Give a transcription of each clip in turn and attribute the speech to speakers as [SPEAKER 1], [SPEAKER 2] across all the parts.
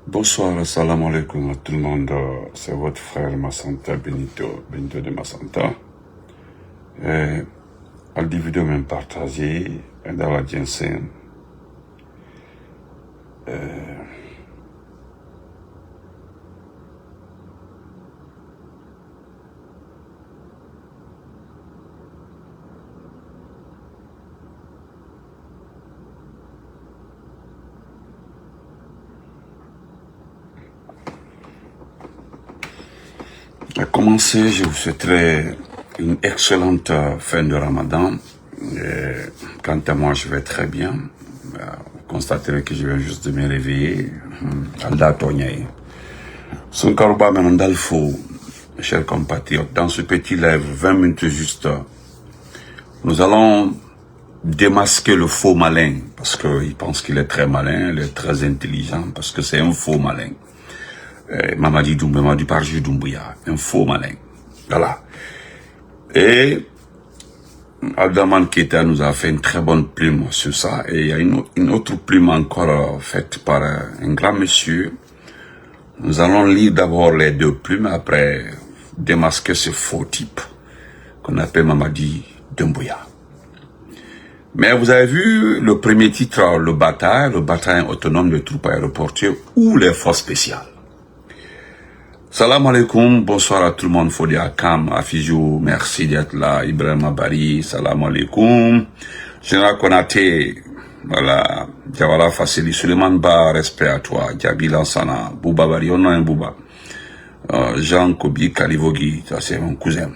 [SPEAKER 1] Bonsoir, assalamu alaikum à tout le monde. C'est votre frère Massanta Benito de Massanta. Al vidéo même partagé dans la Jensen. À commencer, je vous souhaiterais une excellente fin de Ramadan. Quant à moi, je vais très bien. Vous constaterez que je viens juste de me réveiller. Allah Tonyay. Son Karouba Menandalfo, mes chers compatriotes, dans ce petit live, 20 minutes juste, nous allons démasquer le faux malin, parce qu'il pense qu'il est très malin, il est très intelligent, parce que c'est un faux malin. Mamadi Parji Doumbouya, un faux malin. Voilà. Et Abdaman Keita nous a fait une très bonne plume sur ça. Et il y a une autre plume encore faite par un grand monsieur. Nous allons lire d'abord les deux plumes, après démasquer ce faux type qu'on appelle Mamadi Doumbouya. Mais vous avez vu le premier titre, le bataillon autonome de troupes aéroportées ou les forces spéciales. Salam alaikum, bonsoir à tout le monde, Fodi Akam, Afijou, merci d'être là, Ibrahim Abari, salam alaikum, Général Konaté, voilà, Jawara Fassili, Suleiman Ba, respect à toi, Djabi Lansana, Bouba Bari, on a un Bouba, Jean Kobi Kalivogi, ça c'est mon cousin.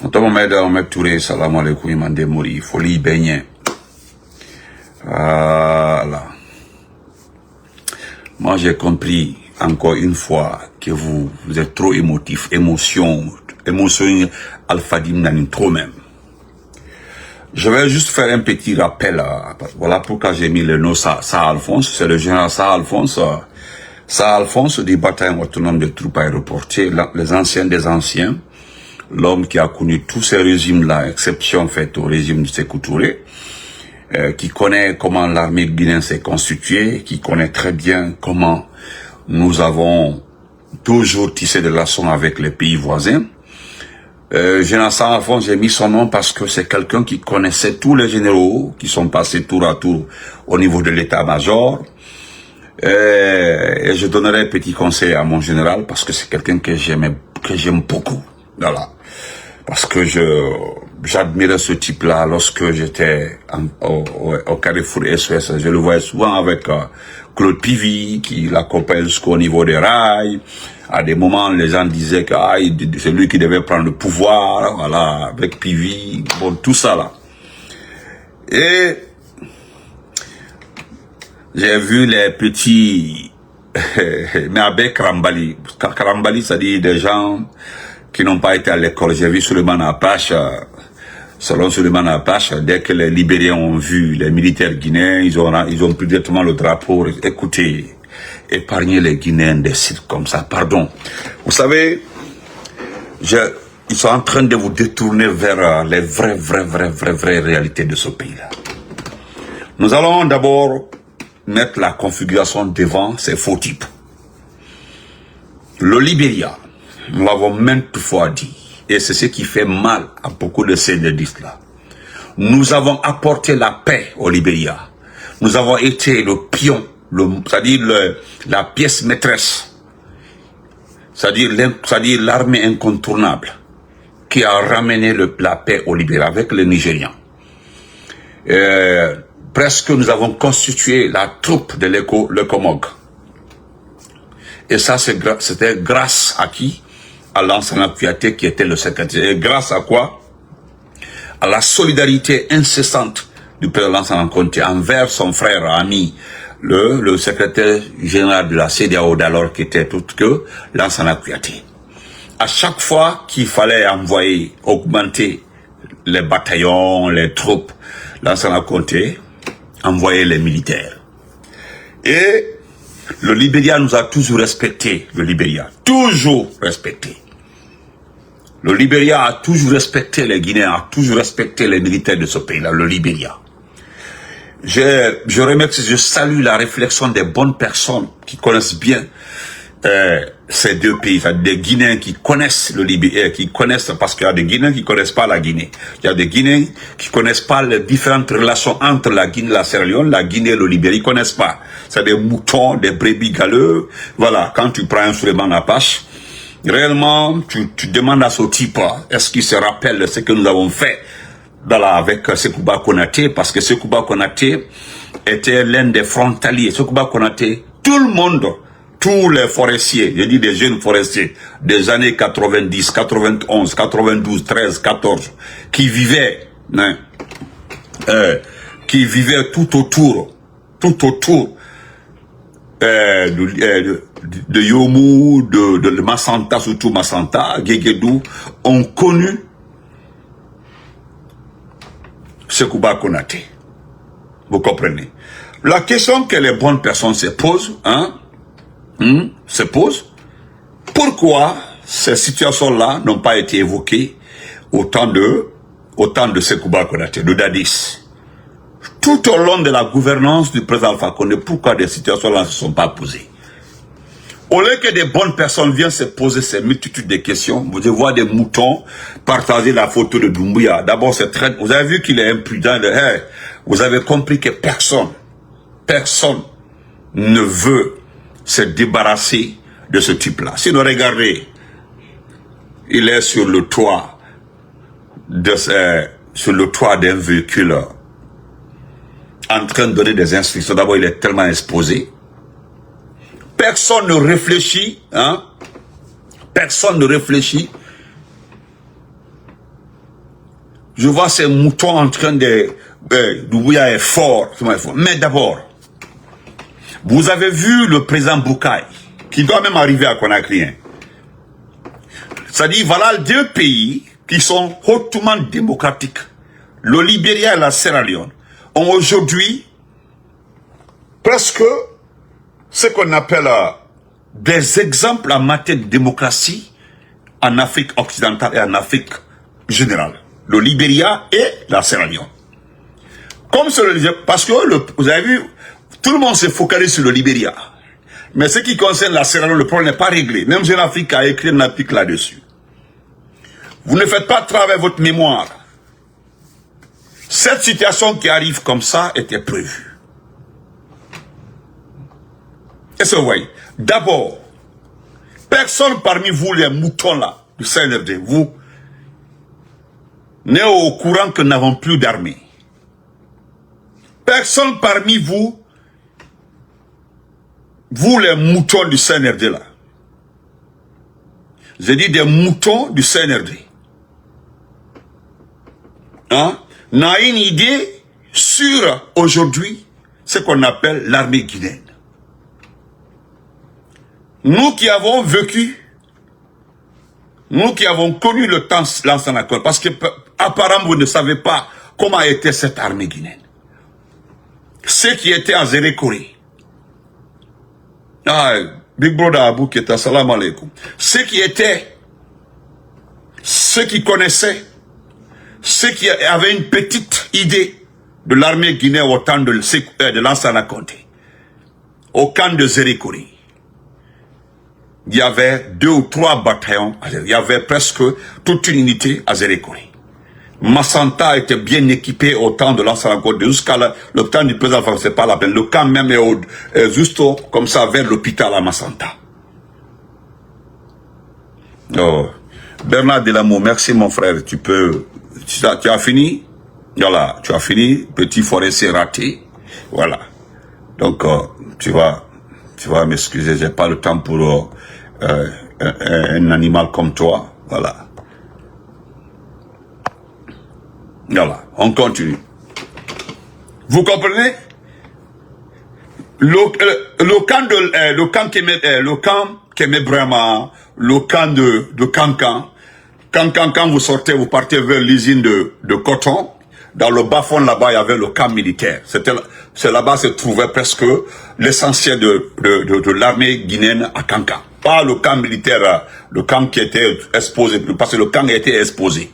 [SPEAKER 1] Omed Touré, salam alaikum, Imande Mori, Folie Beignet. Voilà. Moi j'ai compris encore une fois que vous êtes trop émotif, émotion alphadim n'anime trop même. Je vais juste faire un petit rappel, voilà pourquoi j'ai mis le nom Sa Alphonse, c'est le général Sa Alphonse du bataillon autonome de troupes aéroportées, les anciens des anciens, l'homme qui a connu tous ces régimes-là, exception faite au régime de Sékou Touré, qui connaît comment l'armée guinéenne s'est constituée, qui connaît très bien comment nous avons toujours tissé des relations avec les pays voisins. Général Sa Alphonse, j'ai mis son nom parce que c'est quelqu'un qui connaissait tous les généraux qui sont passés tour à tour au niveau de l'état-major. Et je donnerai un petit conseil à mon général parce que c'est quelqu'un que j'aime beaucoup. Voilà. Parce que j'admirais ce type-là lorsque j'étais au Carrefour SOS. Je le voyais souvent avec Claude Pivy, qui l'accompagne jusqu'au niveau des rails. À des moments, les gens disaient que c'est lui qui devait prendre le pouvoir, voilà, avec Pivy, bon, tout ça là. Et j'ai vu les petits, mais avec Karambali. Karambali, ça dit des gens qui n'ont pas été à l'école. J'ai vu Suleiman Apache, selon Suleiman Apache, dès que les Libériens ont vu les militaires guinéens, ils ont pris directement le drapeau. Écoutez, épargnez les Guinéens des sites comme ça, pardon. Vous savez, ils sont en train de vous détourner vers les vraies réalités de ce pays-là. Nous allons d'abord mettre la configuration devant ces faux types. Le Libéria, nous l'avons maintes fois dit, et c'est ce qui fait mal à beaucoup de ces là. Nous avons apporté la paix au Libéria. Nous avons été le pion, c'est-à-dire la pièce maîtresse, c'est-à-dire l'armée incontournable qui a ramené la paix au Libéria avec les Nigérians. Presque nous avons constitué la troupe de l'Ecomog. Et ça, c'était grâce à qui? À Lansana Kouyaté qui était le secrétaire. Et grâce à quoi? À la solidarité incessante du président Lansana Conté envers son frère ami, le secrétaire général de la CEDEAO d'alors qui était tout que Lansana Kouyaté. À chaque fois qu'il fallait augmenter les bataillons, les troupes, Lansana Conté envoyait les militaires. Et le Libéria nous a toujours respecté, le Libéria, toujours respecté. Le Libéria a toujours respecté les Guinéens, a toujours respecté les militaires de ce pays-là, le Libéria. je remercie, je salue la réflexion des bonnes personnes qui connaissent bien ces deux pays, des Guinéens qui connaissent le Libye, qui connaissent, parce qu'il y a des Guinéens qui connaissent pas la Guinée. Il y a des Guinéens qui connaissent pas les différentes relations entre la Guinée et la Sierra Leone, la Guinée et le Libéria, ils connaissent pas. C'est des moutons, des brebis galeux. Voilà, quand tu prends un Souleymane Apache, réellement, tu demandes à ce type, est-ce qu'il se rappelle de ce que nous avons fait avec Sekouba Konaté, parce que Sekouba Konaté était l'un des frontaliers. Sekouba Konaté, tout le monde, tous les forestiers, je dis des jeunes forestiers des années 90, 91, 92, 13, 14, qui vivaient tout autour de Yomu, de Massanta, surtout Massanta, Guéguédou, ont connu Sekouba Konaté. Vous comprenez? La question que les bonnes personnes se posent, pourquoi ces situations-là n'ont pas été évoquées au temps de Sekouba Konaté, de Dadis? Tout au long de la gouvernance du président Alpha Condé, pourquoi des situations-là ne se sont pas posées? Au lieu que des bonnes personnes viennent se poser ces multitudes de questions, vous devez voir des moutons partager la photo de Doumbouya. D'abord, c'est très... Vous avez vu qu'il est imprudent. Vous avez compris que personne ne veut se débarrasser de ce type-là. Sinon, regardez, il est sur le toit d'un véhicule en train de donner des instructions. D'abord, il est tellement exposé. Personne ne réfléchit, Personne ne réfléchit. Je vois ces moutons en train de... Doumbouya est fort. Mais d'abord, vous avez vu le président Boucaï, qui doit même arriver à Conakry. C'est-à-dire, voilà deux pays qui sont hautement démocratiques. Le Libéria et la Sierra Leone ont aujourd'hui presque ce qu'on appelle des exemples en matière de démocratie en Afrique occidentale et en Afrique générale. Le Libéria et la Sierra Leone. Comme parce que vous avez vu, tout le monde se focalise sur le Libéria. Mais ce qui concerne la Sierra Leone, le problème n'est pas réglé. Même Jeune Afrique a écrit un article là-dessus. Vous ne faites pas travailler votre mémoire. Cette situation qui arrive comme ça était prévue. Est-ce que vous voyez? D'abord, personne parmi vous, les moutons là, du CNRD, vous, n'est au courant que nous n'avons plus d'armée. Personne parmi vous, les moutons du CNRD là, j'ai dit des moutons du CNRD, n'a une idée sur aujourd'hui ce qu'on appelle l'armée guinéenne. Nous qui avons vécu, nous qui avons connu le temps l'ancien accord, parce que apparemment vous ne savez pas comment était cette armée guinéenne. Ceux qui étaient à Zérékoré, Big Brother Abou qui était, salam alaikum. Ceux qui connaissaient, ceux qui avaient une petite idée de l'armée guinéenne au temps de l'ancien Conté, au camp de Zérékoré. Il y avait 2 ou 3 bataillons, il y avait presque toute une unité à Zérékoré. Massanta était bien équipé au temps de l'ancien Conté, jusqu'à le temps du président français, pas la peine. Le camp même est juste comme ça vers l'hôpital à Massanta. Oh. Bernard Delamont, merci mon frère, tu as fini? Voilà, tu as fini, petit forestier raté. Voilà. Donc, tu vas m'excuser, j'ai pas le temps pour un animal comme toi. Voilà. Voilà, on continue. Vous comprenez? Le camp Kémé Brahma, le camp de Kankan. Quand vous sortez, vous partez vers l'usine de coton. Dans le bas-fond là-bas, il y avait le camp militaire. C'est là-bas se trouvait presque l'essentiel de l'armée guinéenne à Kankan. Pas le camp militaire, le camp qui était exposé, parce que le camp était exposé.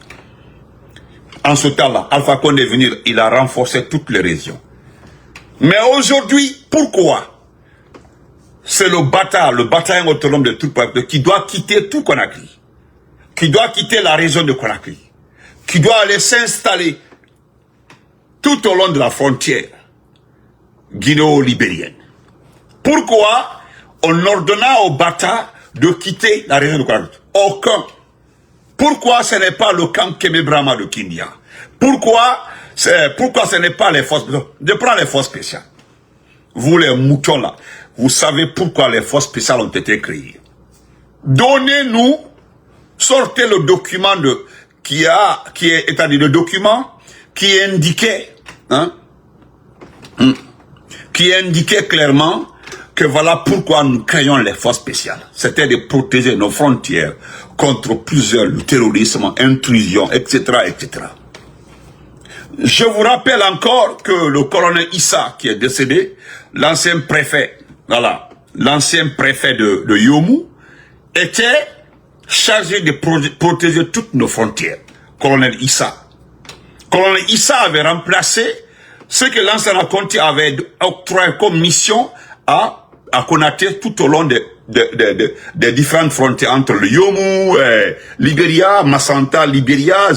[SPEAKER 1] En ce temps-là, Alpha Condé est venu, il a renforcé toutes les régions. Mais aujourd'hui, pourquoi c'est le bataillon autonome de tout peuple qui doit quitter tout Conakry, qui doit quitter la région de Conakry, qui doit aller s'installer tout au long de la frontière guinéo-libérienne. Pourquoi on ordonna au Bata de quitter la région de Conakry? Aucun. Pourquoi ce n'est pas le camp Kémébrama de Kindia? Pourquoi ce n'est pas les forces? Je prends les forces spéciales. Vous les moutons là, vous savez pourquoi les forces spéciales ont été créées. Donnez-nous, sortez le document qui indiquait, qui indiquait clairement que voilà pourquoi nous créons les forces spéciales. C'était de protéger nos frontières contre plusieurs, le terrorisme, intrusion, etc., etc. Je vous rappelle encore que le colonel Issa, qui est décédé, l'ancien préfet, voilà, l'ancien préfet de Yomu, était chargé de protéger toutes nos frontières. Colonel Issa. Colonel Issa avait remplacé ce que l'ancien Conti avait octroyé comme mission à Konaté tout au long des différentes frontières entre le Yomu, Libéria, Massanta, Libéria,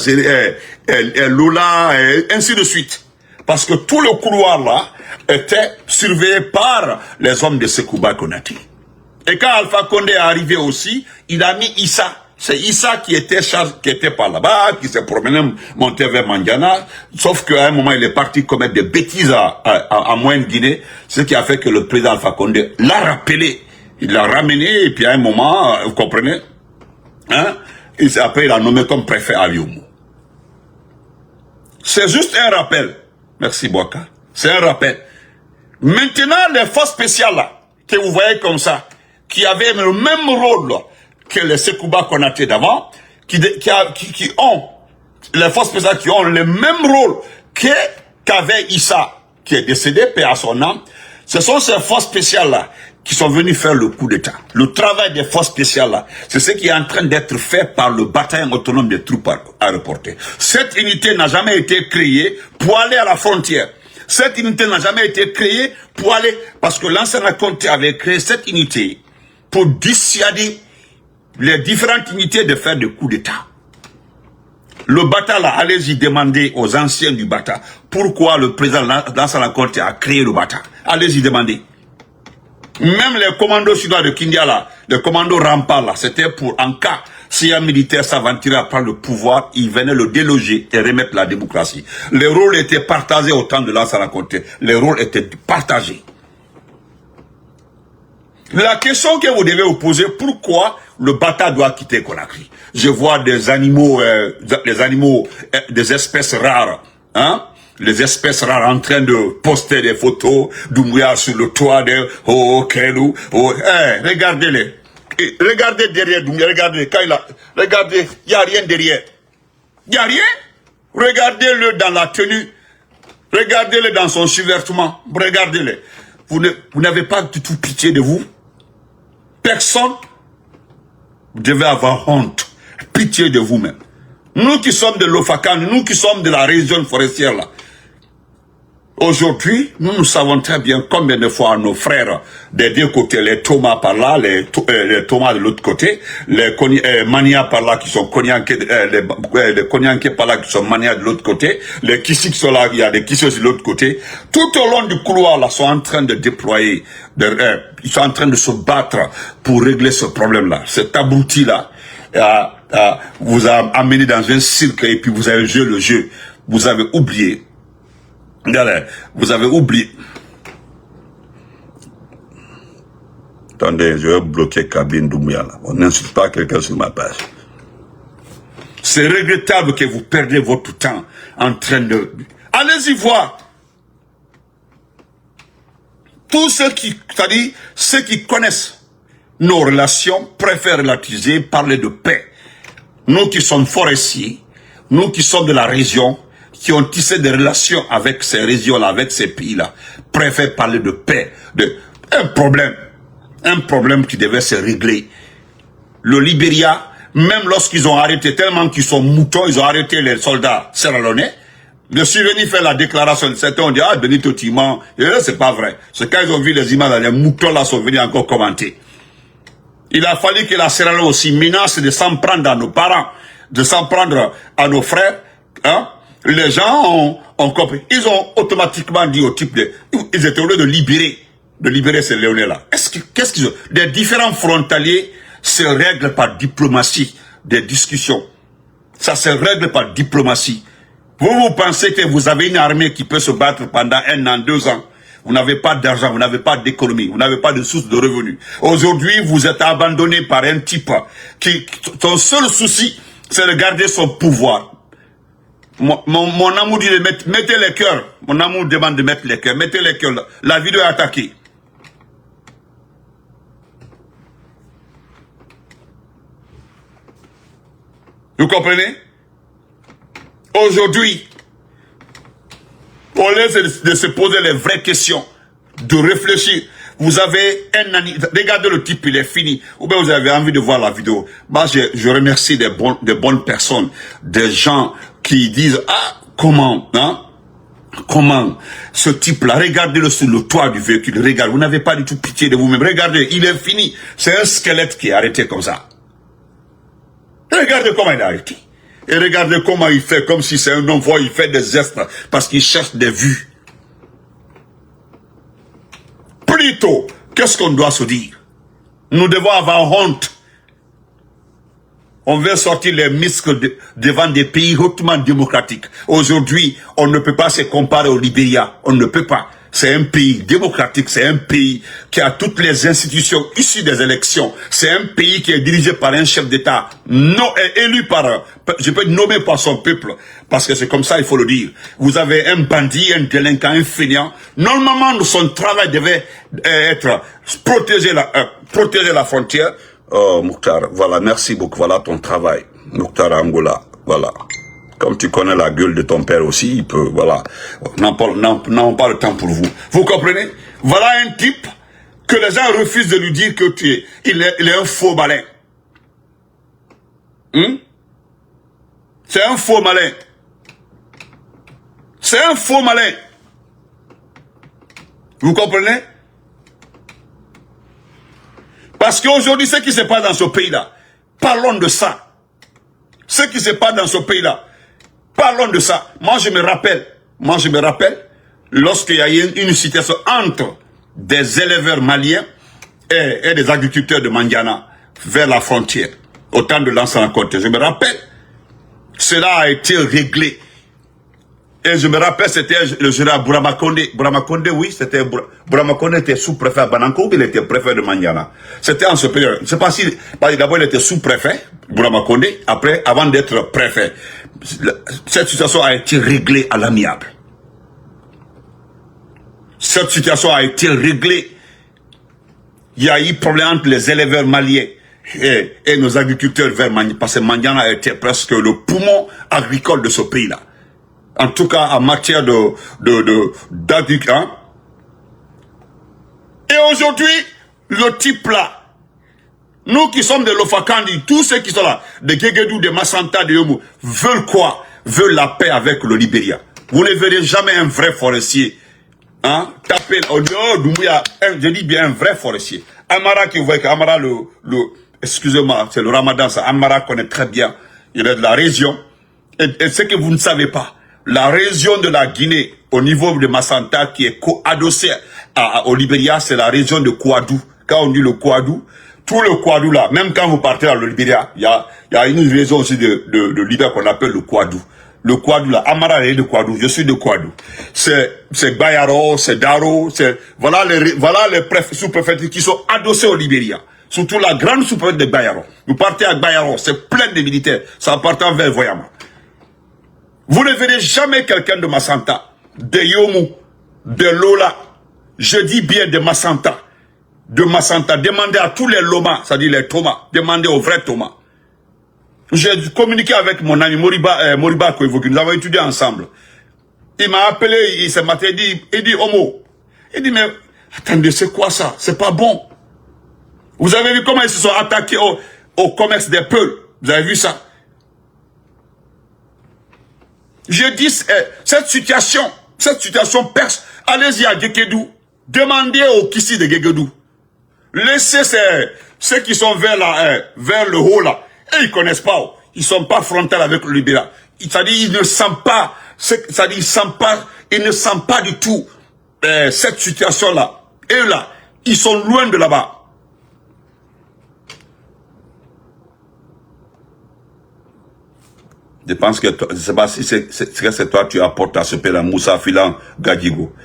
[SPEAKER 1] Lola, et ainsi de suite. Parce que tout le couloir là était surveillé par les hommes de Sekouba Konaté. Et quand Alpha Condé est arrivé aussi, il a mis Issa. C'est Issa qui était par là-bas, qui s'est promené, monté vers Mandiana, sauf qu'à un moment, il est parti commettre des bêtises à Moyenne-Guinée, ce qui a fait que le président Alpha Condé l'a rappelé, il l'a ramené, et puis à un moment, vous comprenez, hein, après il a nommé comme préfet à Yomu. C'est juste un rappel. Merci Boaka. C'est un rappel. Maintenant, les forces spéciales là, que vous voyez comme ça, qui avaient le même rôle que les Sekouba Konaté d'avant, qui ont, les forces spéciales qui ont le même rôle qu'avait Issa, qui est décédé, paix à son âme, ce sont ces forces spéciales-là qui sont venues faire le coup d'État. Le travail des forces spéciales-là, c'est ce qui est en train d'être fait par le bataillon autonome des troupes aéroportées. Cette unité n'a jamais été créée pour aller à la frontière. Cette unité n'a jamais été créée pour aller, parce que l'ancien Conté avait créé cette unité pour dissuader les différentes unités de faire des coups d'État. Le Bata là, allez-y demander aux anciens du Bata pourquoi le président Lansana Conté a créé le Bata. Allez-y demander. Même les commandos chinois de Kindia là, les commandos Rampa là, c'était pour en cas si un militaire s'aventurait à prendre le pouvoir, il venait le déloger et remettre la démocratie. Les rôles étaient partagés au temps de Lansana Conté. Les rôles étaient partagés. La question que vous devez vous poser, pourquoi le Bata doit quitter Conakry? Je vois des animaux, des espèces rares, hein? Les espèces rares en train de poster des photos d'Oumouya sur le toit de Kelou. Regardez-les. Regardez derrière Doumbouya, regardez, regardez, il n'y a rien derrière. Il n'y a rien. Regardez-le dans la tenue. Regardez-le dans son survêtement. Regardez-le. Vous n'avez pas du tout pitié de vous? Personne. Vous devez avoir honte. Pitié de vous-même. Nous qui sommes de l'Ofakan, nous qui sommes de la région forestière là. Aujourd'hui, nous savons très bien combien de fois nos frères des deux côtés, les Thomas par là, les Thomas de l'autre côté, les Mania par là qui sont Konyanké, les Konyanké par là qui sont Mania de l'autre côté, les Kissi qui sont là, il y a des Kissi de l'autre côté. Tout au long du couloir là, sont en train de déployer, ils sont en train de se battre pour régler ce problème-là. Cet abruti là, vous a amené dans un cirque et puis vous avez joué le jeu. Vous avez oublié. Regardez, vous avez oublié. Attendez, je vais bloquer Kabine Doumbouya là. On n'insulte pas quelqu'un sur ma page. C'est regrettable que vous perdez votre temps en train de... Allez-y voir. Tous ceux qui, c'est-à-dire ceux qui connaissent nos relations préfèrent relativiser, parler de paix. Nous qui sommes forestiers, nous qui sommes de la région, qui ont tissé des relations avec ces régions-là, avec ces pays-là, préfèrent parler de paix, de un problème qui devait se régler. Le Libéria, même lorsqu'ils ont arrêté, tellement qu'ils sont moutons, ils ont arrêté les soldats sierra-léonais, Je suis venu faire la déclaration. Certains ont dit, ah, Benito Timan. Et là, c'est pas vrai. C'est quand ils ont vu les images, les moutons là sont venus encore commenter. Il a fallu que la Sierra Leone aussi menace de s'en prendre à nos parents, de s'en prendre à nos frères. Hein? Les gens ont compris. Ils ont automatiquement dit au type ils étaient au lieu de libérer ces Léonais-là. Qu'est-ce qu'ils ont? Les différents frontaliers se règlent par diplomatie, des discussions. Ça se règle par diplomatie. Vous pensez que vous avez une armée qui peut se battre pendant 1 an, 2 ans. Vous n'avez pas d'argent, vous n'avez pas d'économie, vous n'avez pas de source de revenus. Aujourd'hui, vous êtes abandonné par un type qui, son seul souci, c'est de garder son pouvoir. Mon amour dit de mettez les cœurs. Mon amour demande de mettre les cœurs. Mettez les cœurs. La vidéo est attaquée. Vous comprenez? Aujourd'hui, au lieu de se poser les vraies questions, de réfléchir, vous avez un an, regardez le type, il est fini. Ou bien vous avez envie de voir la vidéo. Moi, je remercie des bonnes personnes, des gens qui disent, ah, comment, hein? Comment ce type-là, regardez-le sur le toit du véhicule, regardez, vous n'avez pas du tout pitié de vous-même. Regardez, il est fini. C'est un squelette qui est arrêté comme ça. Regardez comment il est arrêté. Et regardez comment il fait, comme si c'est un envoi, il fait des gestes, parce qu'il cherche des vues. Plutôt, qu'est-ce qu'on doit se dire? Nous devons avoir honte. On veut sortir les muscles devant des pays hautement démocratiques. Aujourd'hui, on ne peut pas se comparer au Libéria. On ne peut pas. C'est un pays démocratique, c'est un pays qui a toutes les institutions issues des élections. C'est un pays qui est dirigé par un chef d'État élu par, je peux nommer par son peuple, parce que c'est comme ça, il faut le dire. Vous avez un bandit, un délinquant, un fainéant. Normalement, son travail devait être protéger la frontière. Oh, Mokhtar, voilà, merci beaucoup, voilà ton travail. Mokhtar Angola, voilà. Comme tu connais la gueule de ton père aussi, il peut, voilà. N'avons pas le temps pour vous. Vous comprenez? Voilà un type que les gens refusent de lui dire que il est un faux malin. C'est un faux malin. C'est un faux malin. Vous comprenez? Parce qu'aujourd'hui, ce qui se passe dans ce pays-là, parlons de ça. Ce qui se passe dans ce pays-là, parlons de ça. Moi, je me rappelle, lorsqu'il y a eu une situation entre des éleveurs maliens et des agriculteurs de Mandiana vers la frontière, au temps de l'ancien côté. Je me rappelle, cela a été réglé. Et je me rappelle, c'était le général Bourama Condé. Bourama Condé, oui, c'était Bourama Condé était sous-préfet à Bananko, il était préfet de Mandiana. C'était en ce période. Je ne sais pas si, d'abord il était sous-préfet, Bourama Condé, après, avant d'être préfet. Cette situation a été réglée à l'amiable. Cette situation a été réglée. Il y a eu problème entre les éleveurs maliens et nos agriculteurs vers Mandiana, parce que Mandiana était presque le poumon agricole de ce pays-là. En tout cas, en matière d'agriculture. Et aujourd'hui, le type là, nous qui sommes de l'Ofakandi, tous ceux qui sont là, de Guéguédou, de Massanta, de Yomu, veulent quoi? Veulent la paix avec le Libéria. Vous ne verrez jamais un vrai forestier. Hein? Taper, je dis bien un vrai forestier. Amara qui vous voyez, Amara excusez-moi, c'est le Ramadan, ça. Amara connaît très bien. Il est de la région. Et ce que vous ne savez pas, la région de la Guinée, au niveau de Massanta, qui est adossée au Libéria, c'est la région de Kouadou. Quand on dit le Kouadou, tout le Kouadou là, même quand vous partez dans le Libéria, il y a une région aussi de Libéria qu'on appelle le Kouadou. Le Kouadou là, Amara est de Kouadou, je suis de Kouadou. C'est Bayaro, c'est Daro, voilà les sous-préfectures qui sont adossés au Libéria. Surtout la grande sous-préfecture de Bayaro. Vous partez à Bayaro, c'est plein de militaires, ça partant vers Voyama. Vous ne verrez jamais quelqu'un de Massanta, de Yomu, de Lola, je dis bien de Massanta, demandez à tous les Loma, c'est-à-dire les Thomas, demandez aux vrais Thomas. J'ai communiqué avec mon ami Moriba Koivoki, nous avons étudié ensemble. Il m'a appelé ce matin, il dit Homo. Il dit, mais attendez, c'est quoi ça? C'est pas bon. Vous avez vu comment ils se sont attaqués au commerce des Peuls? Vous avez vu ça? Je dis, cette situation perce. Allez-y à Gékédou. Demandez aux Kissi de Gékédou. Laissez ceux qui sont vers le haut là. Et ils connaissent pas. Ils sont pas frontales avec le Libéral. C'est-à-dire, ils ne sentent pas, ils ne sentent pas du tout cette situation-là. Et là, ils sont loin de là-bas. Je pense que je ne sais pas si c'est toi tu apportes à ce pays-là, Moussa Filan Gadigo.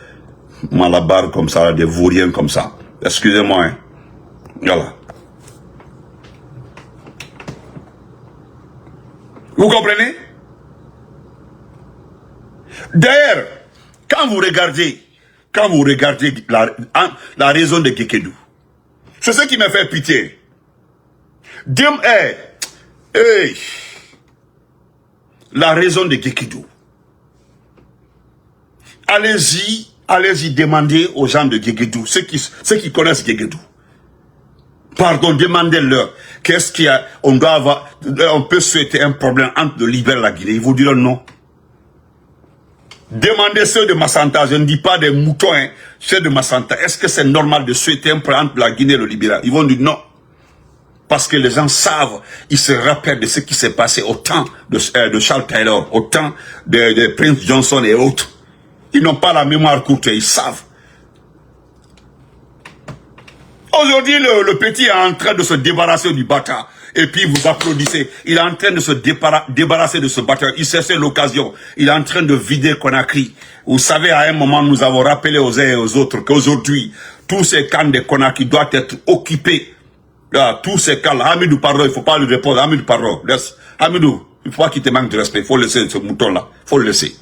[SPEAKER 1] Malabar comme ça, des vauriens comme ça. Excusez-moi. Hein. Voilà. Vous comprenez? D'ailleurs, quand vous regardez la raison de Gékédou, c'est ce qui me fait pitié. La raison de Gékédou. Allez-y demander aux gens de Gékédou, ceux qui connaissent Gékédou. Pardon, demandez-leur, qu'est-ce qu'il y a, on peut souhaiter un problème entre le Libéral et la Guinée. Ils vous diront non. Demandez ceux de Massanta, je ne dis pas des moutons, hein, ceux de Massanta. Est-ce que c'est normal de souhaiter un problème entre la Guinée et le Libéral? Ils vont dire non. Parce que les gens savent, ils se rappellent de ce qui s'est passé au temps de Charles Taylor, au temps de Prince Johnson et autres. Ils n'ont pas la mémoire courte, ils savent. Aujourd'hui, le petit est en train de se débarrasser du bâtard. Et puis vous applaudissez. Il est en train de se débarrasser de ce bâtard. Il cherchait l'occasion. Il est en train de vider Conakry. Vous savez, à un moment, nous avons rappelé aux uns et aux autres qu'aujourd'hui, tous ces camps de Conakry doivent être occupés. Là, tous ces camps-là. Hamidou, pardon, il ne faut pas lui répondre. Hamidou, pardon. Laisse. Hamidou, il ne faut pas qu'il te manque de respect. Il faut laisser ce mouton-là. Il faut le laisser.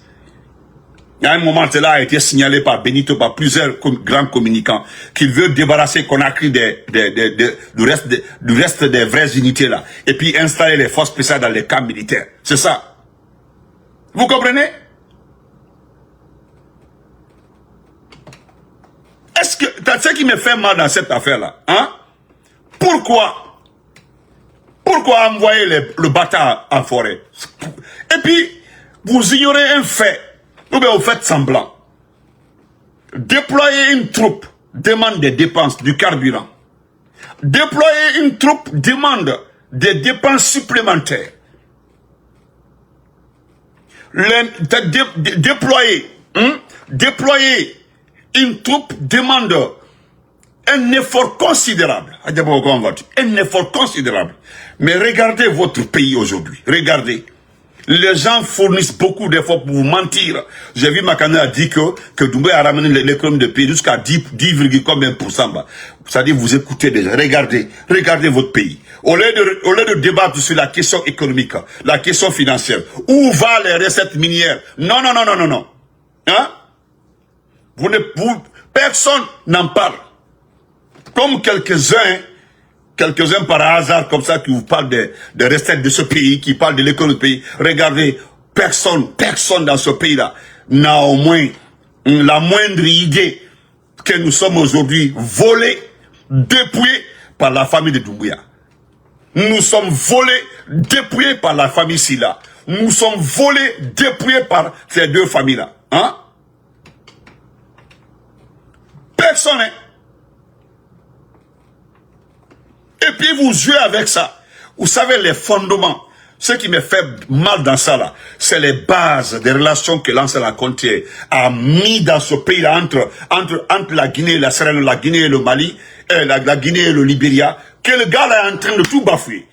[SPEAKER 1] Il y a un moment, cela a été signalé par Benito, par plusieurs grands communicants, qu'il veut débarrasser Conakry du reste des vraies unités là. Et puis installer les forces spéciales dans les camps militaires. C'est ça. Vous comprenez? Est-ce que, ce qui me fait mal dans cette affaire-là, hein? Pourquoi envoyer le bâtard en forêt? Et puis, vous ignorez un fait. Ou bien vous faites semblant. Déployer une troupe demande des dépenses, du carburant. Déployer une troupe demande des dépenses supplémentaires. Déployer une troupe demande un effort considérable. Un effort considérable. Mais regardez votre pays aujourd'hui. Regardez. Les gens fournissent beaucoup d'efforts pour vous mentir. J'ai vu Makane a dit que Doumbouya a ramené l'économie de pays jusqu'à 10, combien %. C'est-à-dire, vous écoutez déjà. Regardez votre pays. Au lieu de débattre sur la question économique, la question financière, où vont les recettes minières? Non. Hein? Personne n'en parle. Comme quelques-uns par hasard comme ça qui vous parlent des recettes de ce pays, qui parlent de l'économie du pays. Regardez, personne dans ce pays-là n'a au moins la moindre idée que nous sommes aujourd'hui volés, dépouillés par la famille de Doumbouya. Nous sommes volés, dépouillés par la famille Silla. Nous sommes volés, dépouillés par ces deux familles-là. Hein? Personne, hein? Et puis vous jouez avec ça. Vous savez les fondements. Ce qui me fait mal dans ça là, c'est les bases des relations que l'ancien Conté a mis dans ce pays-là entre la Guinée et la Sierra Leone, la Guinée et le Mali, la Guinée et le Libéria, que le gars là est en train de tout bafouer.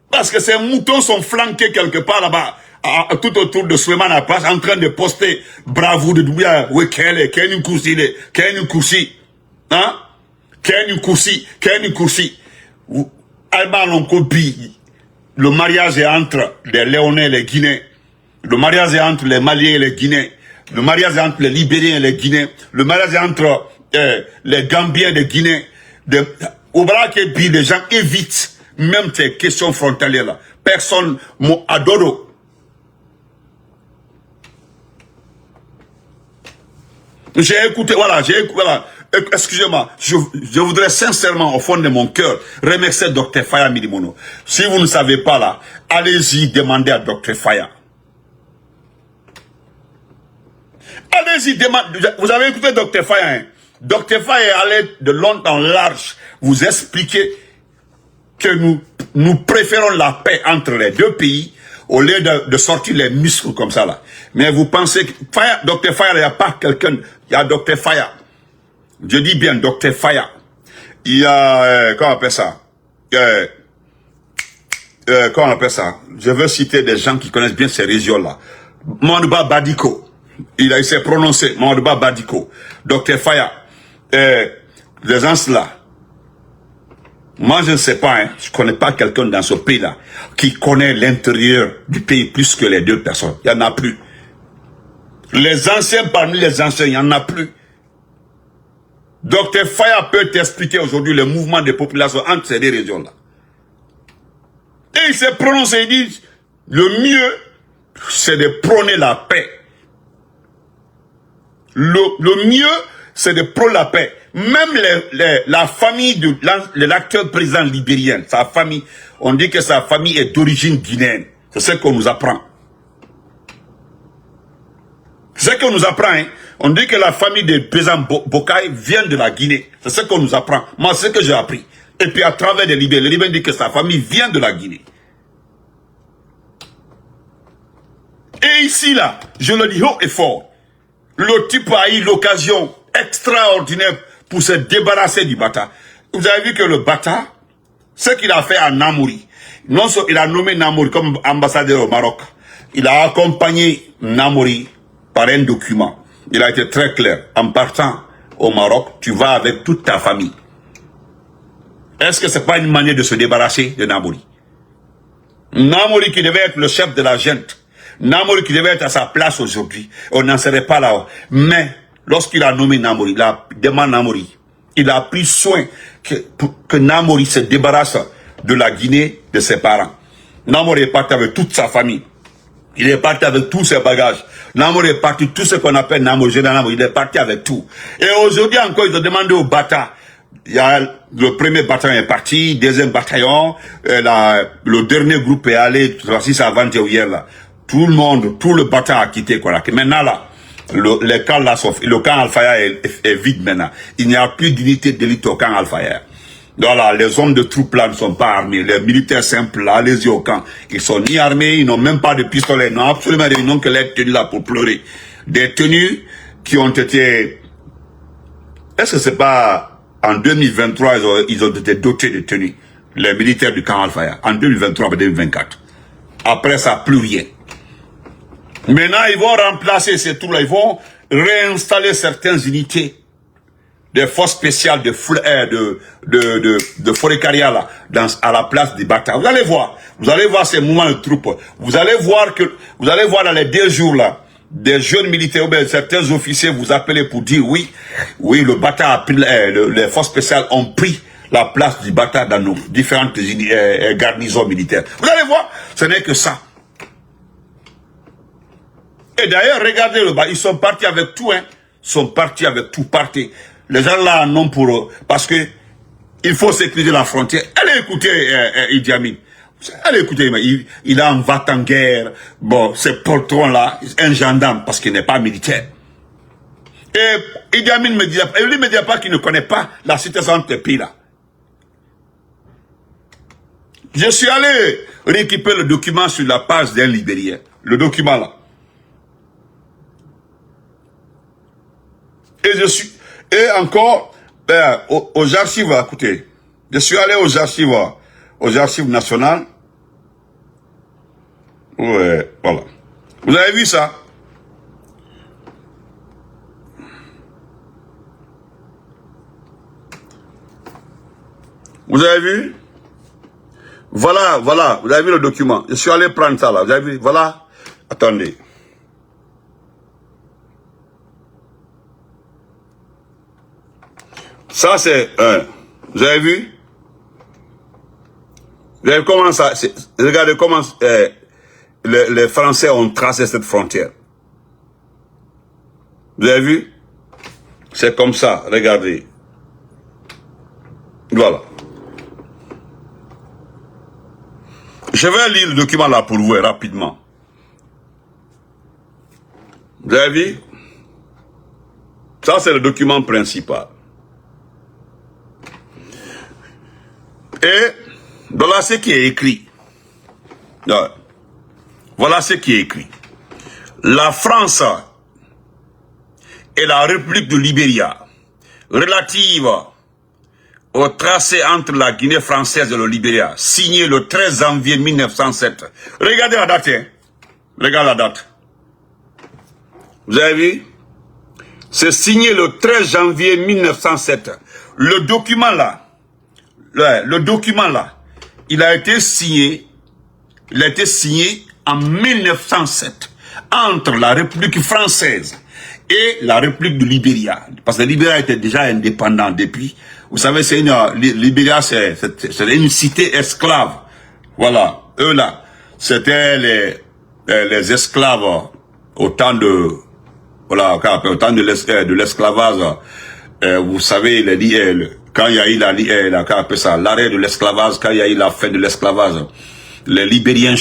[SPEAKER 1] Parce que ces moutons sont flanqués quelque part là-bas, tout autour de Souleymane Abbas, en train de poster bravo de Doumbouya, oui, Kenny Koussi, hein? Kenny Koussi, Alban Lonkobi, le mariage est entre les Léonais et les Guinéens, le mariage est entre les Maliens et les Guinéens, le mariage est entre les Libériens et les Guinéens, le mariage est entre les Gambiens et les Guinéens. Au Braquet, les gens évitent même ces questions frontalières là. Personne m'adore. J'ai écouté, voilà. excusez-moi, je voudrais sincèrement, au fond de mon cœur, remercier Dr Faya Milimono. Si vous ne savez pas là, allez-y demander à Dr Faya. Allez-y demander. Vous avez écouté Dr Faya, hein? Dr Faya est allé de long en large vous expliquer que nous préférons la paix entre les deux pays au lieu de sortir les muscles comme ça là. Mais vous pensez que Dr Faya, il n'y a pas quelqu'un, il y a Dr Faya. Je dis bien Dr Faya. Il y a, comment on appelle ça? Comment on appelle ça? Je veux citer des gens qui connaissent bien ces régions-là. Mandouba Badiko. Il s'est prononcé, Mandouba Badiko. Dr Faya. Les gens là. Moi, je ne sais pas, hein, je ne connais pas quelqu'un dans ce pays-là qui connaît l'intérieur du pays plus que les deux personnes. Il n'y en a plus. Les anciens parmi les anciens, il n'y en a plus. Dr Faya peut t'expliquer aujourd'hui le mouvement des populations entre ces deux régions-là. Et il s'est prononcé, il dit, le mieux, c'est de prôner la paix. Le mieux, c'est de prôner la paix. Même la famille de l'acteur président libérien, sa famille, on dit que sa famille est d'origine guinéenne. C'est ce qu'on nous apprend. C'est ce qu'on nous apprend. Hein. On dit que la famille du président Bokaï vient de la Guinée. C'est ce qu'on nous apprend. Moi, c'est ce que j'ai appris. Et puis à travers les Libériens, les Libériens disent que sa famille vient de la Guinée. Et ici, là, je le dis haut et fort, le type a eu l'occasion extraordinaire pour se débarrasser du Bata. Vous avez vu que le Bata, ce qu'il a fait à Namouri, non seulement il a nommé Namouri comme ambassadeur au Maroc, il a accompagné Namouri par un document. Il a été très clair. En partant au Maroc, tu vas avec toute ta famille. Est-ce que c'est pas une manière de se débarrasser de Namouri? Namouri qui devait être le chef de la junte, Namouri qui devait être à sa place aujourd'hui, on n'en serait pas là. Mais lorsqu'il a nommé Namouri, il a demandé Namouri, il a pris soin que Namouri se débarrasse de la Guinée, de ses parents. Namouri est parti avec toute sa famille. Il est parti avec tous ses bagages. Namouri est parti, tout ce qu'on appelle Namouri, il est parti avec tout. Et aujourd'hui encore, ils ont demandé au Bata. Il y a le premier bataillon est parti, deuxième bataillon, le dernier groupe est allé, voici ça avant-hier là. Tout le monde, tout le bataillon a quitté quoi là. Maintenant là, le camp Al-Faya est vide maintenant. Il n'y a plus d'unité d'élite au camp Al-Faya. Donc là, les hommes de troupes là ne sont pas armés. Les militaires simples là, allez-y au camp. Ils sont ni armés, ils n'ont même pas de pistolet. Ils n'ont absolument rien, ils n'ont que les tenues là pour pleurer. Des tenues qui ont été... Est-ce que c'est pas... En 2023, ils ont été dotés de tenues. Les militaires du camp Al-Faya. En 2023 et 2024. Après ça, plus rien. Maintenant, ils vont remplacer ces trous-là. Ils vont réinstaller certaines unités des forces spéciales de Forêt-Caria là, à la place des batailles. Vous allez voir ces mouvements de troupes. Vous allez voir dans les 2 jours là, des jeunes militaires ou bien certains officiers vous appellent pour dire oui, le bataille a pris, les forces spéciales ont pris la place du bataille dans nos différentes garnisons militaires. Vous allez voir, ce n'est que ça. Et d'ailleurs, regardez le bas, ils sont partis avec tout, hein. Ils sont partis avec tout, partis. Les gens là en ont pour eux, parce que il faut sécuriser la frontière. Allez écouter Idi Amin. Allez écouter, il a un va-t-en-guerre. Bon, ce poltron-là, un gendarme, parce qu'il n'est pas militaire. Et Idi Amin me dit, lui me dit pas qu'il ne connaît pas la situation de ce pays-là. Je suis allé récupérer le document sur la page d'un Libérien. Le document là. Et encore, aux archives, écoutez, je suis allé aux archives nationales. Ouais, voilà. Vous avez vu ça? Vous avez vu? Voilà, vous avez vu le document. Je suis allé prendre ça là, vous avez vu? Voilà. Attendez. Ça, c'est... vous avez vu? Vous avez comment ça... Regardez comment les Français ont tracé cette frontière. Vous avez vu? C'est comme ça, regardez. Voilà. Je vais lire le document là pour vous rapidement. Vous avez vu? Ça, c'est le document principal. Et voilà ce qui est écrit. Voilà ce qui est écrit. La France et la République du Libéria, relative au tracé entre la Guinée française et le Libéria, signé le 13 janvier 1907. Regardez la date. Hein. Regardez la date. Vous avez vu? C'est signé le 13 janvier 1907. Le document là, il a été signé en 1907 entre la République française et la République du Libéria. Parce que le Libéria était déjà indépendant depuis. Vous savez, Libéria, c'est une cité esclave. Voilà. Eux là, c'était les esclaves au temps de, voilà, au temps de l'esclavage. Vous savez, quand il y a eu l'arrêt de l'esclavage, quand il y a eu la fin de l'esclavage, les Libériens,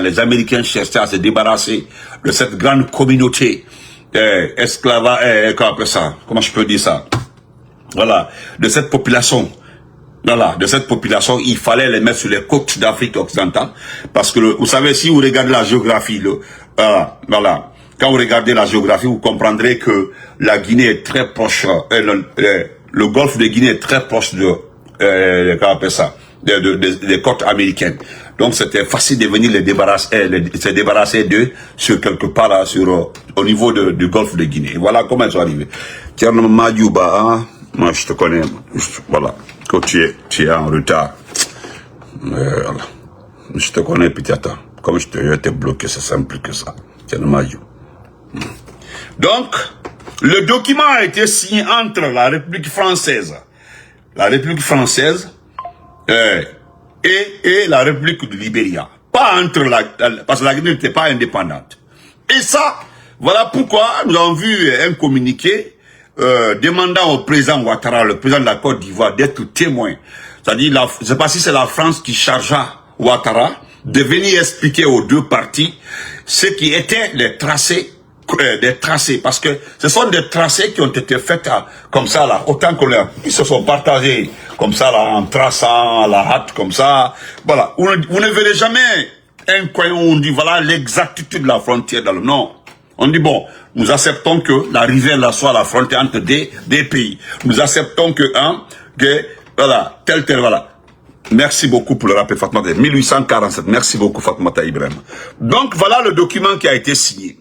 [SPEAKER 1] les Américains cherchaient à se débarrasser de cette grande communauté comment je peux dire ça? Voilà, de cette population. Voilà, de cette population, il fallait les mettre sur les côtes d'Afrique occidentale, parce que vous savez, si vous regardez la géographie, voilà, quand vous regardez la géographie, vous comprendrez que la Guinée est très proche, le golfe de Guinée est très proche des côtes américaines. Donc c'était facile de venir se débarrasser d'eux sur quelque part là, au niveau du golfe de Guinée. Voilà comment ils sont arrivés. Tierno Madjouba, hein? Moi je te connais, voilà, quand tu es en retard. Voilà. Je te connais peut-être, comme je t'ai bloqué, c'est simple que ça. Tierno Madjouba. Donc, le document a été signé entre la République française et la République du Libéria. Pas entre parce que la Guinée n'était pas indépendante. Et ça, voilà pourquoi nous avons vu un communiqué demandant au président Ouattara, le président de la Côte d'Ivoire, d'être témoin. C'est-à-dire, je ne sais pas si c'est la France qui chargea Ouattara de venir expliquer aux deux parties ce qui étaient les tracés, parce que ce sont des tracés qui ont été faits comme ça là, autant ils se sont partagés comme ça là, en traçant la hâte comme ça. Voilà, vous ne verrez jamais un coin où on dit voilà l'exactitude de la frontière dans le nord. On dit bon, nous acceptons que la rivière là soit la frontière entre des pays. Nous acceptons que voilà, tel, voilà. Merci beaucoup pour le rappel, Fatoumata. 1847, merci beaucoup, Fatoumata Ibrahim. Donc, voilà le document qui a été signé.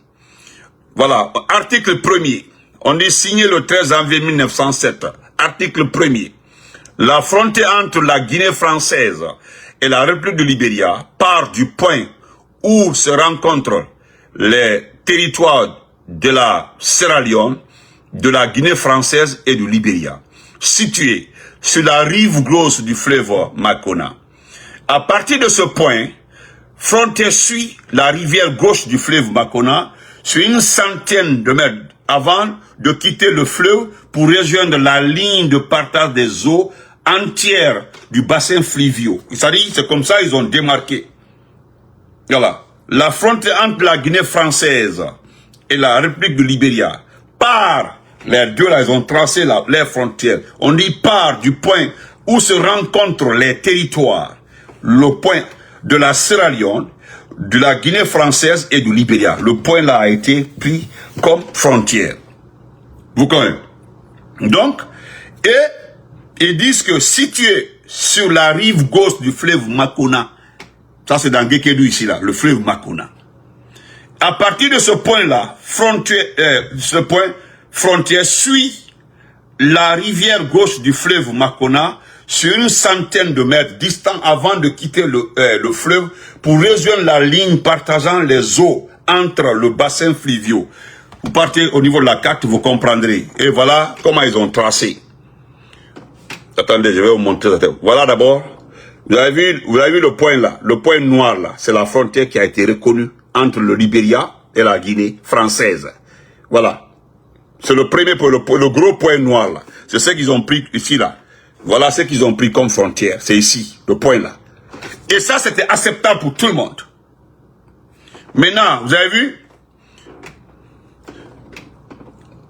[SPEAKER 1] Voilà, article 1er. On est signé le 13 janvier 1907. Article 1er. La frontière entre la Guinée française et la République du Libéria part du point où se rencontrent les territoires de la Sierra Leone, de la Guinée française et du Libéria, situés sur la rive gauche du fleuve Makona. À partir de ce point, frontière suit la rivière gauche du fleuve Makona sur une centaine de mètres avant de quitter le fleuve pour rejoindre la ligne de partage des eaux entières du bassin fluviaux. C'est-à-dire, c'est comme ça ils ont démarqué. Voilà. La frontière entre la Guinée française et la République du Libéria part. Les deux là, ils ont tracé les frontières. On dit part du point où se rencontrent les territoires. Le point de la Sierra Leone, de la Guinée française et du Libéria. Le point là a été pris comme frontière. Vous connaissez? Donc, et ils disent que situé sur la rive gauche du fleuve Makona, ça c'est dans Guékédou ici là, le fleuve Makona. À partir de ce point là, frontière suit la rivière gauche du fleuve Makona sur une centaine de mètres distant avant de quitter le fleuve pour rejoindre la ligne partageant les eaux entre le bassin fluviaux. Vous partez au niveau de la carte, vous comprendrez. Et voilà comment ils ont tracé. Attendez, je vais vous montrer. Voilà d'abord. Vous avez vu le point là, le point noir là, c'est la frontière qui a été reconnue entre le Libéria et la Guinée française. Voilà. C'est le premier point, le gros point noir là. C'est ce qu'ils ont pris ici là. Voilà ce qu'ils ont pris comme frontière. C'est ici, le point là. Et ça, c'était acceptable pour tout le monde. Maintenant, vous avez vu?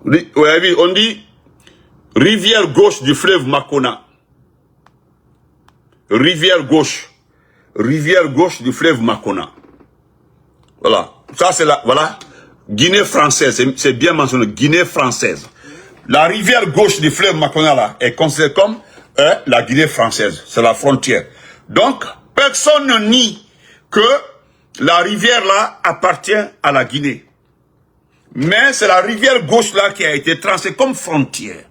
[SPEAKER 1] Vous avez vu, on dit rivière gauche du fleuve Makona. Rivière gauche du fleuve Makona. Voilà. Ça, c'est la, voilà. Guinée française, c'est bien mentionné, Guinée française. La rivière gauche du fleuve Makona, là, est considérée comme la Guinée française. C'est la frontière. Donc, personne ne nie que la rivière, là, appartient à la Guinée. Mais c'est la rivière gauche, là, qui a été tracée comme frontière.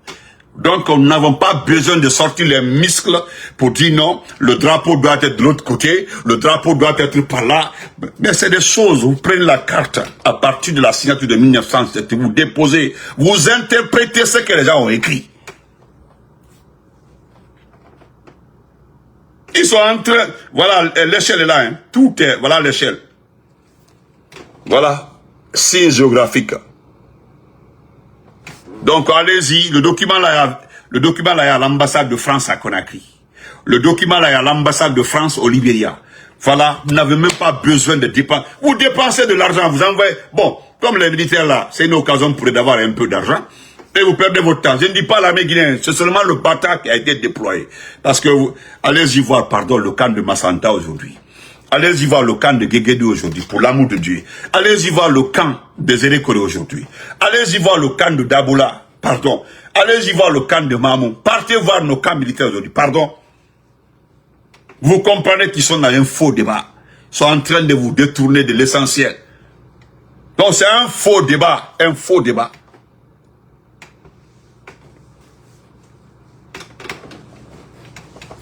[SPEAKER 1] Donc, nous n'avons pas besoin de sortir les muscles pour dire non, le drapeau doit être de l'autre côté, le drapeau doit être par là. Mais c'est des choses, vous prenez la carte à partir de la signature de 1907, vous déposez, vous interprétez ce que les gens ont écrit. Ils sont en train, voilà, l'échelle est là, hein. Tout est, voilà l'échelle. Voilà, signe géographique. Donc, allez-y, le document là, il y a l'ambassade de France à Conakry. Le document là, il y a l'ambassade de France au Libéria. Voilà, vous n'avez même pas besoin de dépenser. Vous dépensez de l'argent, vous envoyez. Bon, comme les militaires là, c'est une occasion pour eux d'avoir un peu d'argent. Et vous perdez votre temps. Je ne dis pas l'armée guinéenne, c'est seulement le bâtard qui a été déployé. Parce que, allez-y voir, pardon, le camp de Massanta aujourd'hui. Allez-y voir le camp de Guéguédou aujourd'hui, pour l'amour de Dieu. Allez-y voir le camp de Zélékoré aujourd'hui. Allez-y voir le camp de Daboula, pardon. Allez-y voir le camp de Mamou. Partez voir nos camps militaires aujourd'hui, pardon. Vous comprenez qu'ils sont dans un faux débat. Ils sont en train de vous détourner de l'essentiel. Donc c'est un faux débat, un faux débat.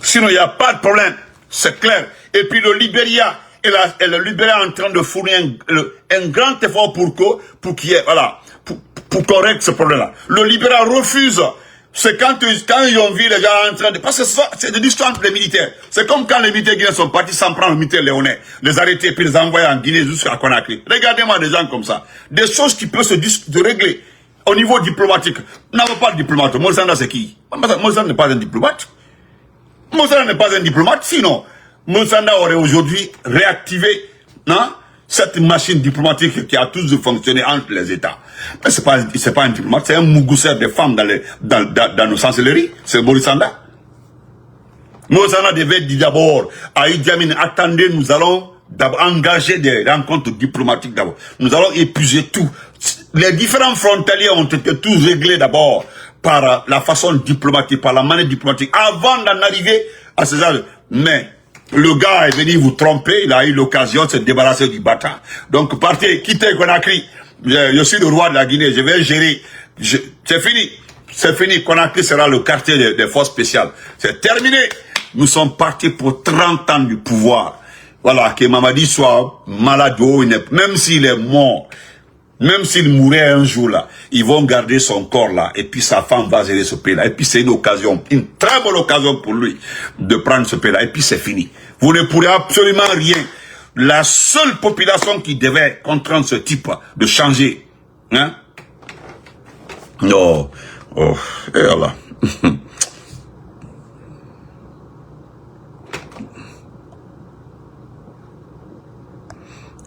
[SPEAKER 1] Sinon, il n'y a pas de problème. C'est clair. Et puis le Libéria, et le Libéria est en train de fournir un grand effort pour qu'il y ait, voilà, pour qu'on règle ce problème-là. Le Libéria refuse. C'est quand ils ont vu les gens en train de... Parce que c'est de l'histoire entre les militaires. C'est comme quand les militaires guinéens sont partis s'en prendre le militaire léonais, les arrêter puis les envoyer en Guinée jusqu'à Conakry. Regardez-moi des gens comme ça. Des choses qui peuvent se régler au niveau diplomatique. Nous n'avons pas de diplomate. Monsanda, c'est qui? Monsanda n'est pas un diplomate. Monsanda n'est pas un diplomate, sinon... Monsanda aurait aujourd'hui réactivé cette machine diplomatique qui a toujours fonctionné entre les États. Mais c'est pas un diplomate, c'est un mougousseur des femmes dans nos chancelleries. C'est Monsanda. Monsanda devait dire d'abord à Idi Amin, attendez, nous allons engager des rencontres diplomatiques d'abord. Nous allons épuiser tout. Les différents frontaliers ont été tous réglés d'abord par la façon diplomatique, par la manière diplomatique, avant d'en arriver à ces âges. Mais le gars est venu vous tromper, il a eu l'occasion de se débarrasser du bâtard. Donc partez, quittez Conakry. Je suis le roi de la Guinée, je vais gérer. C'est fini. C'est fini. Conakry sera le quartier des forces spéciales. C'est terminé. Nous sommes partis pour 30 ans du pouvoir. Voilà, que Mamadi soit malade ou même s'il est mort, même s'il mourait un jour là, ils vont garder son corps là, et puis sa femme va gérer ce pays-là. Et puis c'est une occasion, une très bonne occasion pour lui de prendre ce pays-là. Et puis c'est fini. Vous ne pourrez absolument rien. La seule population qui devait contraindre ce type de changer, hein? Non. Oh, et voilà.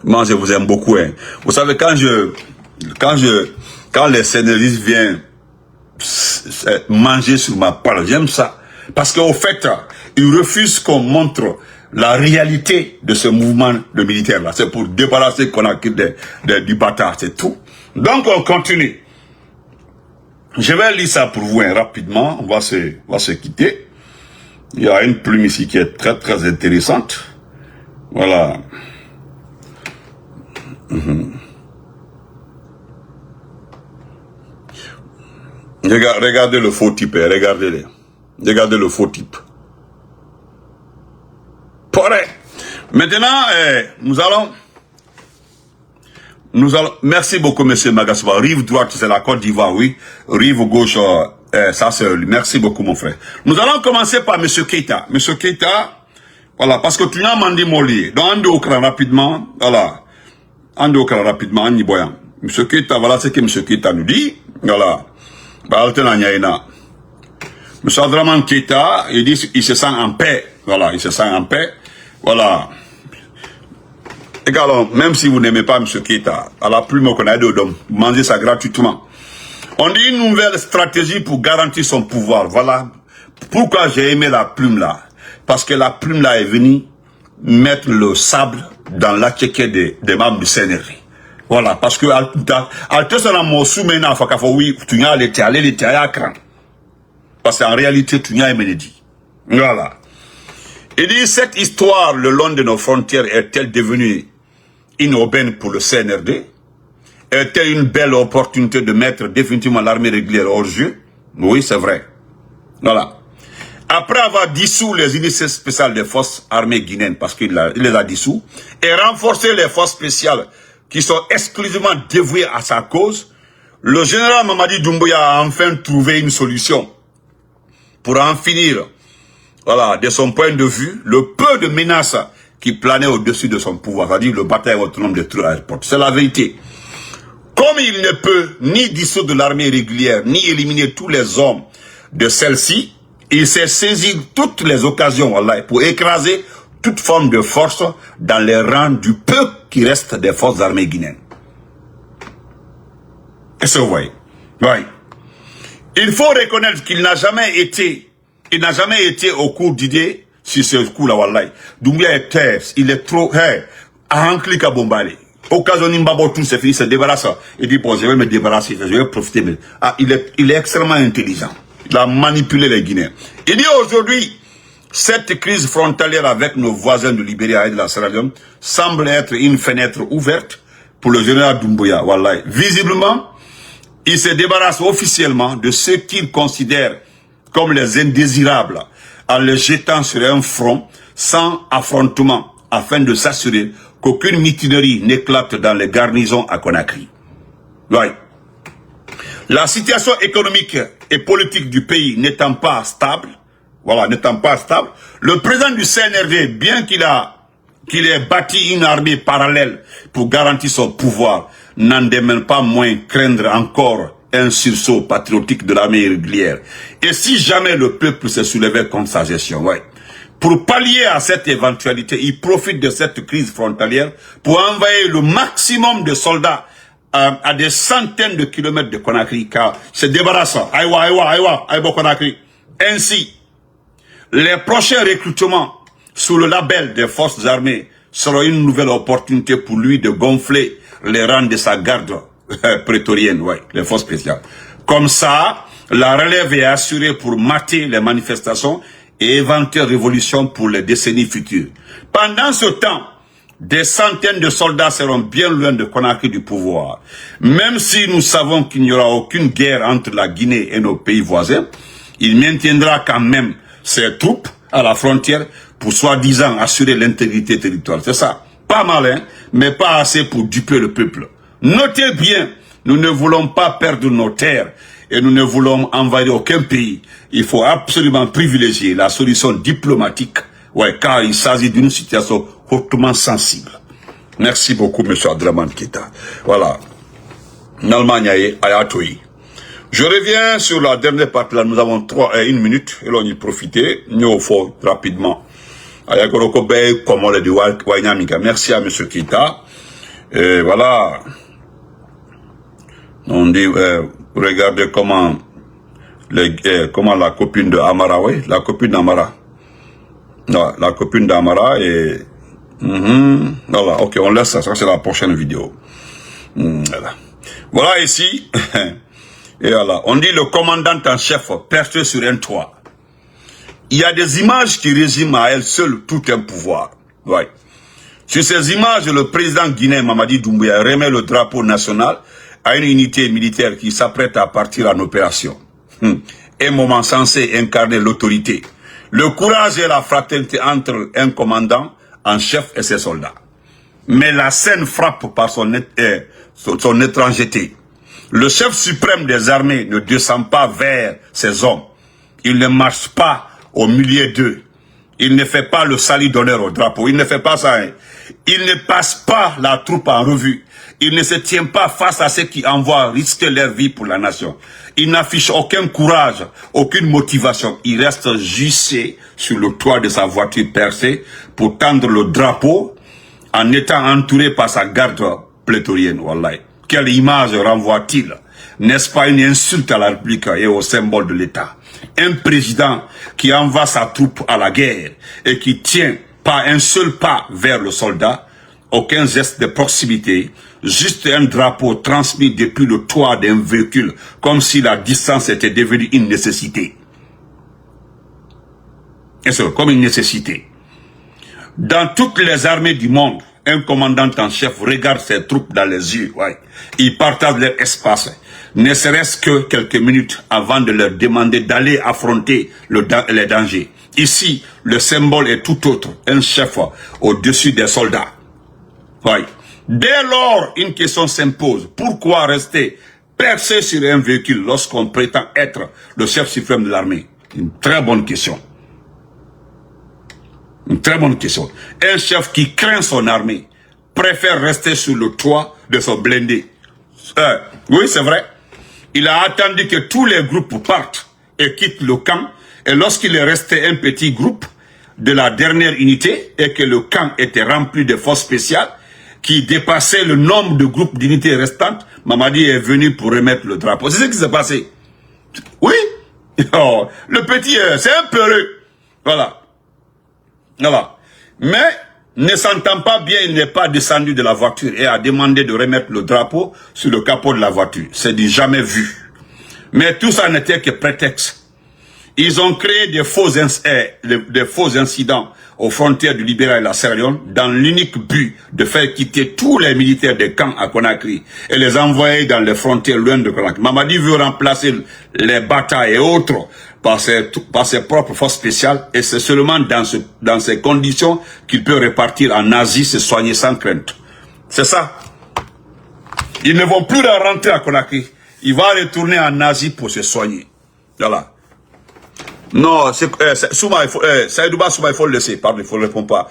[SPEAKER 1] Moi, je vous aime beaucoup, hein. Vous savez, quand les scénaristes viennent manger sur ma parole, j'aime ça. Parce qu'au fait, ils refusent qu'on montre la réalité de ce mouvement de militaires là. C'est pour débarrasser Conakry du bâtard, c'est tout. Donc, on continue. Je vais lire ça pour vous, hein, rapidement. On va se quitter. Il y a une plume ici qui est très, très intéressante. Voilà. Regardez le faux type, regardez-le. Regardez le faux type. Pareil. Maintenant, nous allons, merci beaucoup, monsieur Magassouba. Rive droite, c'est la Côte d'Ivoire, oui. Rive gauche, ça c'est, merci beaucoup, mon frère. Nous allons commencer par monsieur Keita. Monsieur Keita, voilà, parce que tu n'as mandé Moli. Donc, Ando Okra rapidement, voilà. Ando Okra rapidement, Anni Boyan. M. Keïta, voilà ce que M. Keïta nous dit. Voilà. M. Abdraman Keïta, il dit qu'il se sent en paix. Voilà, il se sent en paix. Voilà. Également, même si vous n'aimez pas M. Keïta, à la plume qu'on a aidé d'homme, mangez ça gratuitement. On dit une nouvelle stratégie pour garantir son pouvoir. Voilà. Pourquoi j'ai aimé la plume là? Parce que la plume là est venue mettre le sable dans la tchéquée des membres du CNRD. Voilà. Parce que, parce qu'en réalité, tu n'y as pas dit. Voilà. Il dit, cette histoire le long de nos frontières est-elle devenue une aubaine pour le CNRD? Est-elle une belle opportunité de mettre définitivement l'armée régulière hors jeu? Oui, c'est vrai. Voilà. Après avoir dissous les unités spéciales des forces armées guinéennes, parce qu'il les a dissous, et renforcé les forces spéciales qui sont exclusivement dévouées à sa cause, le général Mamadi Doumbouya a enfin trouvé une solution pour en finir, voilà, de son point de vue, le peu de menaces qui planaient au-dessus de son pouvoir, c'est-à-dire le bataillon autonome de Trou-Airport. C'est la vérité. Comme il ne peut ni dissoudre l'armée régulière, ni éliminer tous les hommes de celle-ci, il s'est saisi toutes les occasions, voilà, pour écraser toute forme de force dans les rangs du peu qui reste des forces armées guinéennes. Est-ce que vous voyez? Oui. Il faut reconnaître qu'il n'a jamais été au cours d'idées sur ce coup-là, wallahi. Doumbouya est terre, il est trop, à un clic à bombarder. Occasion Mbabo tout c'est fini, il se débarrasse. Il dit, bon, je vais me débarrasser, je vais profiter. Ah, il est extrêmement intelligent. Il a manipulé les Guinéens. Il dit aujourd'hui, cette crise frontalière avec nos voisins de Libéria et de la Sierra Leone semble être une fenêtre ouverte pour le général Doumbouya, wallahi. Visiblement, il se débarrasse officiellement de ceux qu'il considère comme les indésirables en les jetant sur un front sans affrontement afin de s'assurer qu'aucune mutinerie n'éclate dans les garnisons à Conakry. Oui. La situation économique et politique du pays n'étant pas stable, voilà, n'étant pas stable, le président du CNRD, bien qu'il ait bâti une armée parallèle pour garantir son pouvoir, n'en démène pas moins craindre encore un sursaut patriotique de l'armée régulière. Et si jamais le peuple se soulevait contre sa gestion, ouais. Pour pallier à cette éventualité, il profite de cette crise frontalière pour envoyer le maximum de soldats à des centaines de kilomètres de Conakry, car se débarrassant. Aïwa, Conakry. Ainsi, les prochains recrutements sous le label des forces armées seront une nouvelle opportunité pour lui de gonfler les rangs de sa garde prétorienne, ouais, les forces spéciales. Comme ça, la relève est assurée pour mater les manifestations et éventuelles révolutions pour les décennies futures. Pendant ce temps, des centaines de soldats seront bien loin de Conakry du pouvoir. Même si nous savons qu'il n'y aura aucune guerre entre la Guinée et nos pays voisins, il maintiendra quand même ses troupes à la frontière pour soi-disant assurer l'intégrité territoriale. C'est ça. Pas malin, mais pas assez pour duper le peuple. Notez bien, nous ne voulons pas perdre nos terres et nous ne voulons envahir aucun pays. Il faut absolument privilégier la solution diplomatique, ouais, car il s'agit d'une situation hautement sensible. Merci beaucoup, M. Abdraman Keïta. Voilà. N'Allemagne Ayatoyi. Je reviens sur la dernière partie. Là, nous avons 1 minute. Et là, on y profiter. Nous faut rapidement. Merci à M. Keïta. Voilà. On dit, regardez comment la copine de Amara, oui, la copine d'Amara. Non, la copine d'Amara et... Voilà, ok, on laisse ça, ça c'est la prochaine vidéo. Voilà. Voilà ici, et voilà, on dit le commandant en chef perché sur un toit. Il y a des images qui résument à elles seules tout un pouvoir. Ouais. Sur ces images, le président guinéen Mamadi Doumbouya remet le drapeau national à une unité militaire qui s'apprête à partir en opération. Un moment censé incarner l'autorité, le courage et la fraternité entre un commandant en chef et ses soldats. Mais la scène frappe par son étrangeté. Le chef suprême des armées ne descend pas vers ses hommes. Il ne marche pas au milieu d'eux. Il ne fait pas le salut d'honneur au drapeau. Il ne fait pas ça. Hein. Il ne passe pas la troupe en revue. Il ne se tient pas face à ceux qui envoient risquer leur vie pour la nation. Il n'affiche aucun courage, aucune motivation. Il reste jussé sur le toit de sa voiture percée pour tendre le drapeau en étant entouré par sa garde pléthorienne. Wallahi. Quelle image renvoie-t-il? N'est-ce pas une insulte à la République et au symbole de l'État? Un président qui envoie sa troupe à la guerre et qui tient pas un seul pas vers le soldat, aucun geste de proximité, juste un drapeau transmis depuis le toit d'un véhicule, comme si la distance était devenue une nécessité. Et c'est comme une nécessité. Dans toutes les armées du monde, un commandant en chef regarde ses troupes dans les yeux. Ouais. Il partage leur espace, ne serait-ce que quelques minutes avant de leur demander d'aller affronter les dangers. Ici, le symbole est tout autre, un chef au-dessus des soldats. Ouais. Dès lors, une question s'impose. Pourquoi rester percé sur un véhicule lorsqu'on prétend être le chef suprême de l'armée? Une très bonne question. Une très bonne question. Un chef qui craint son armée préfère rester sur le toit de son blindé. Oui, c'est vrai. Il a attendu que tous les groupes partent et quittent le camp. Et lorsqu'il est resté un petit groupe de la dernière unité et que le camp était rempli de forces spéciales qui dépassaient le nombre de groupes d'unités restantes, Mamadi est venu pour remettre le drapeau. C'est ce qui s'est passé. Oui. Oh, le petit, c'est un peureux. Voilà. Voilà. Mais, ne s'entend pas bien, il n'est pas descendu de la voiture et a demandé de remettre le drapeau sur le capot de la voiture. C'est du jamais vu. Mais tout ça n'était que prétexte. Ils ont créé des faux incidents aux frontières du Libéria et la Sierra Leone dans l'unique but de faire quitter tous les militaires des camps à Conakry et les envoyer dans les frontières loin de Conakry. Mamadi veut remplacer les batailles et autres par ses propres forces spéciales et c'est seulement dans ces conditions qu'il peut repartir en Asie, se soigner sans crainte. C'est ça. Ils ne vont plus rentrer à Conakry. Il va retourner en Asie pour se soigner. Voilà. Non, Saïdouba Souma, il faut le laisser, pardon, il faut le répondre pas.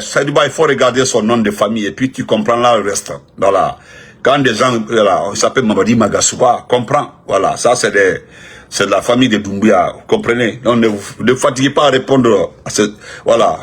[SPEAKER 1] Saïdouba, il faut regarder son nom de famille et puis tu comprends là le reste. Voilà. Quand des gens, voilà, il s'appelle Mamadi Magasouba, comprends. Voilà, ça c'est de la famille de Doumbouya, vous comprenez. Donc ne fatiguez pas à répondre à ce, voilà.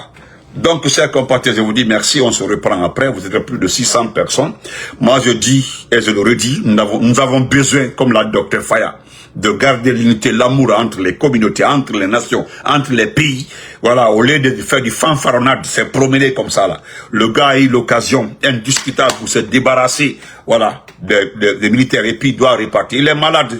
[SPEAKER 1] Donc, chers compatriotes, je vous dis merci, on se reprend après, vous êtes plus de 600 personnes. Moi, je dis, et je le redis, nous avons besoin, comme l'a docteur Faya, de garder l'unité, l'amour entre les communautés, entre les nations, entre les pays. Voilà, au lieu de faire du fanfaronnade, de se promener comme ça, là. Le gars a eu l'occasion indiscutable pour se débarrasser, voilà, des militaires et puis il doit repartir. Il est malade.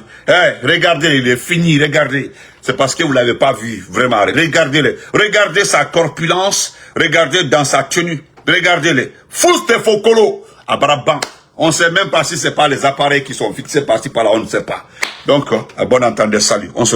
[SPEAKER 1] Regardez, il est fini, regardez. C'est parce que vous l'avez pas vu, vraiment. Regardez-le. Regardez sa corpulence, regardez dans sa tenue. Regardez-le. Fous de Fokolo à Brabant. On ne sait même pas si c'est pas les appareils qui sont fixés par-ci par-là, on ne sait pas. Donc, à bon entendeur, salut. On se